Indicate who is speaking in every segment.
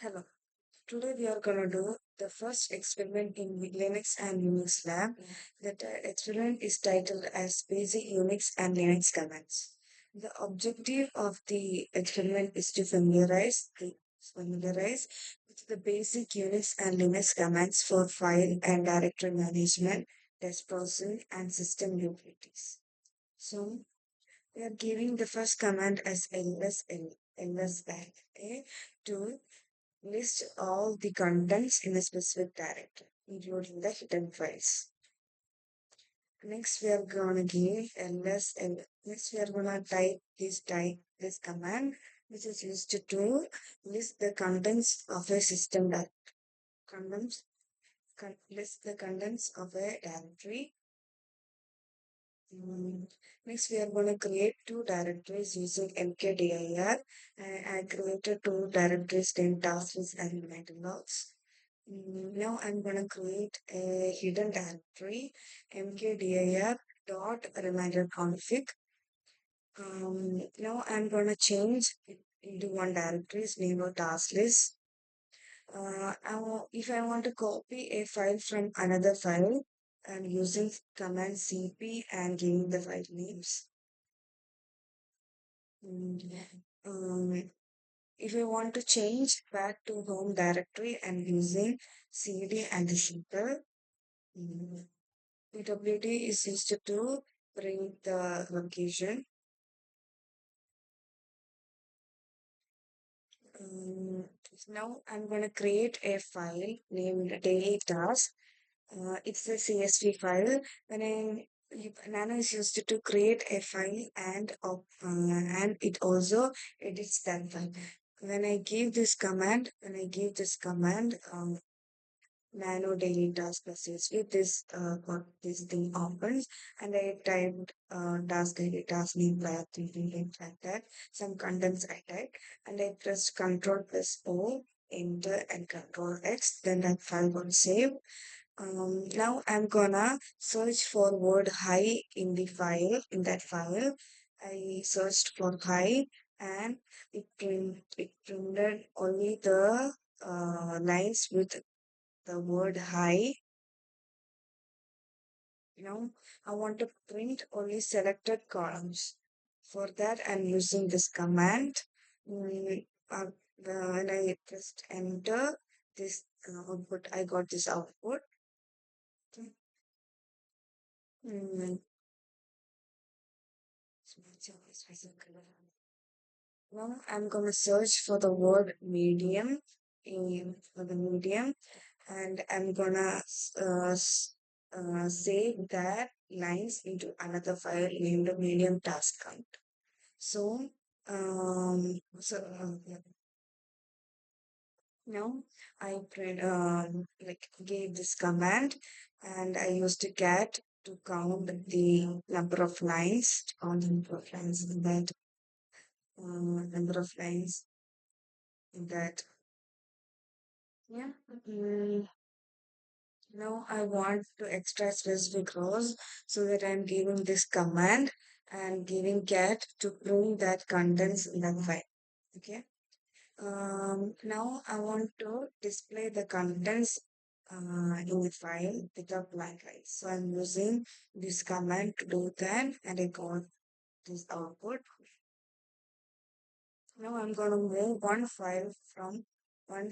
Speaker 1: Hello. Today we are going to do the first experiment in Linux and Unix lab. That experiment is titled as Basic Unix and Linux Commands. The objective of the experiment is to familiarize with the basic Unix and Linux commands for file and directory management, test processing, and system utilities. So we are giving the first command as ls to list all the contents in a specific directory, including the hidden files. Next, we are gonna give next we are gonna type this command, which is used to list the contents of a system that contents list the contents of a directory. Mm, Next, we are going to create two directories using mkdir. I created two directories named tasks and logs. Now I'm going to create a hidden directory mkdir dot reminder config. Now I'm going to change it into one directory's name or task list. If I want to copy a file from another file, I'm using command cp and giving the file names. If I want to change back to home directory, I'm using cd and the simple. PWD is used to bring the location. Um, Now I'm going to create a file named daily task. It's a CSV file. Nano is used to create a file and it also edits that file. When I give this command, nano daily task message with got this thing opens and I typed task ID, task name, player 3 like that. Some contents I typed and I pressed Control plus O, enter and Control X. Then that file got saved. Now I'm gonna search for word hi in the file. In that file, I searched for hi and it printed only the lines with the word hi. I want to print only selected columns. For that, I'm using this command. Mm, uh, when I pressed enter, this output, I got this output. Mm, Now I'm gonna search for the word medium for the medium, and I'm gonna save that lines into another file named medium task count. So, yeah. Now I gave this command, and I used a cat to count the number of lines, to count the number of lines in that. Yeah. Now I want to extract specific rows so that I'm giving this command and giving cat to print that contents in that file. Okay. Now I want to display the contents in the file without blank lines. So I'm using this command to do that and I got this output. Now I'm going to move one file from one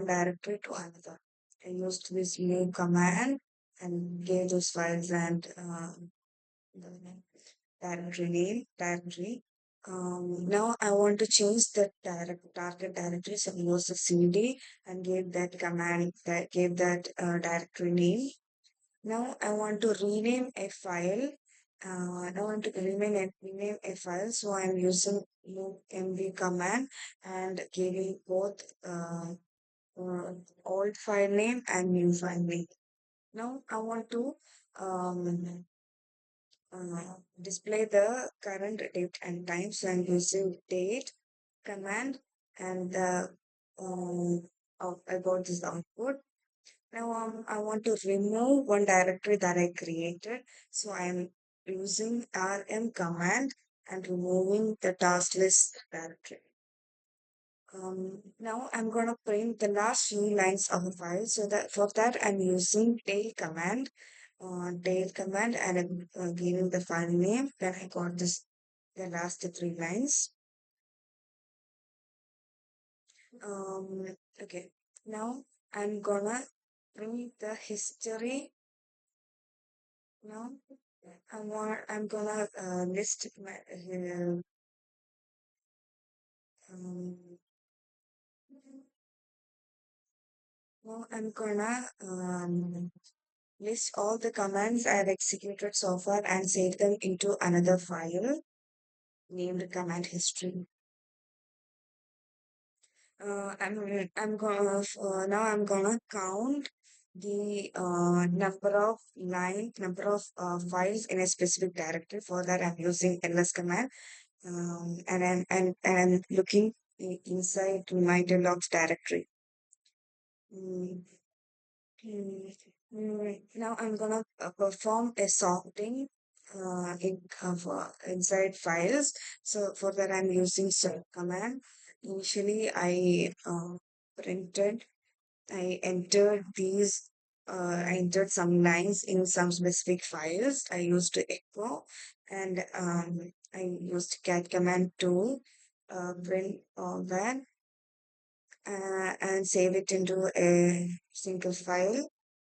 Speaker 1: directory to another. I used this move command and gave those files and the directory. Now I want to change the target directory. So I used the cd and gave that command that gave that directory name. Now I want to rename a file. I want to rename a file, so I'm using move mv command and giving both old file name and new file name. Now I want to um, display the current date and time. So I'm using date command and I got this output. Now I want to remove one directory that I created. So I'm using rm command and removing the task list directory. Now I'm gonna print the last few lines of the file. So that for that I'm using tail command, and I'm giving the file name. Then I got this the last three lines. Okay. Now I'm gonna print the history. Now I'm gonna list my um, now I'm gonna list all the commands I've executed so far and save them into another file named command history. I'm gonna count the number of files in a specific directory. For that, I'm using ls command, and I'm looking inside reminder logs directory. Mm, Now I'm gonna perform a sorting inside files. So for that I'm using sort command. Initially printed I entered I entered some lines in some specific files. I used echo, and I used cat command to print all that and save it into a single file.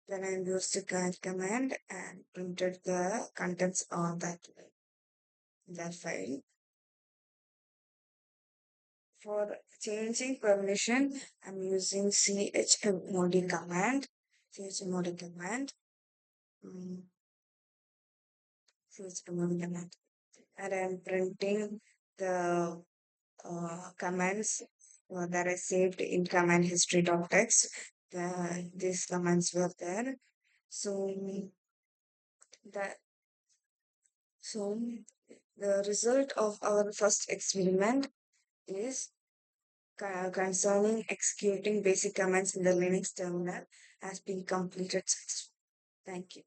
Speaker 1: Then I used the cat command and printed the contents of that file. For changing permission, I'm using chmod command. Chmod command. mm, chmod command. And I'm printing the commands that I saved in command history.txt. These commands were there. So that so the result of our first experiment is concerning executing basic commands in the Linux terminal has been completed successfully. Thank you.